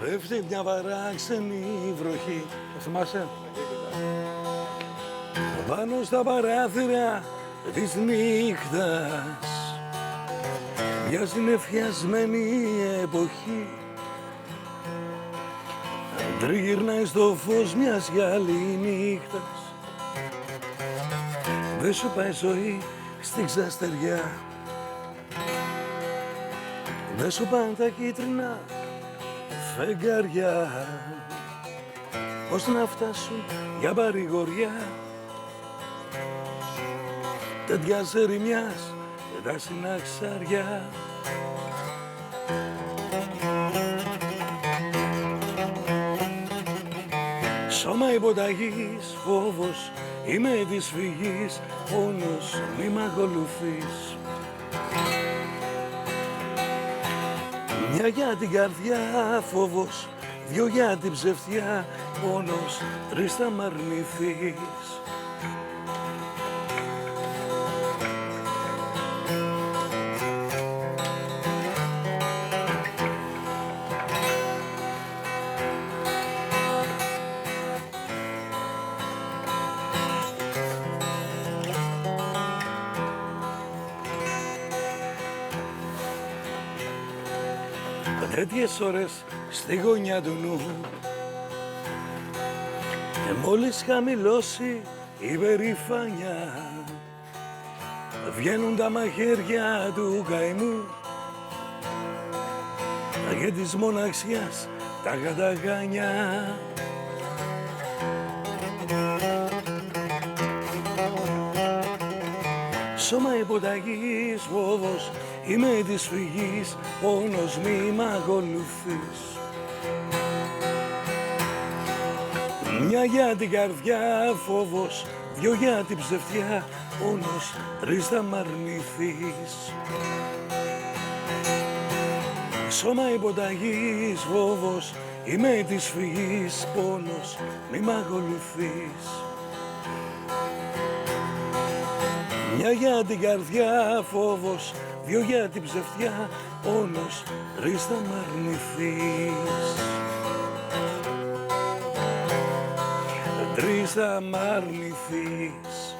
Πέφτει μια παράξενη βροχή. Το θυμάσαι? Πάνω στα παράθυρα της νύχτας μια συννεφιασμένη εποχή τριγυρνάει στο φως μιας γυαλί νύχτας. Δεν σου πάει ζωή στην ξαστεριά, δεν σου πάνε τα κίτρινα φεγγαριά, πώς να φτάσουν για παρηγοριά τέτοια ζεριμιάς τα συναξαριά. Σώμα υποταγής, φόβος, είμαι της φυγής, πόνος μη μ' ακολουθείς. Μια για την καρδιά, φόβος, δυο για την ψευτιά, πόνος, τρεις θα μ' αρνηθείς. Τέτοιες ώρες στη γωνιά του νου και μόλις χαμηλώσει η περηφάνια βγαίνουν τα μαχαίρια του καημού και της μοναξιάς τα καταγάνια. Σώμα υποταγής, φόβος, είμαι της φυγής, πόνος μη μ' ακολουθείς. Μια για την καρδιά, φόβος, δυο για την ψευτιά, πόνος, τρεις θα μ' αρνηθείς. Σώμα υποταγής, φόβος, είμαι της φυγής, πόνος, μη μ' ακολουθείς. Μια για την καρδιά, φόβος, δυο για την ψευτιά, πόνος, τρεις θα μ' αρνηθείς. Τρεις θα μ' αρνηθείς.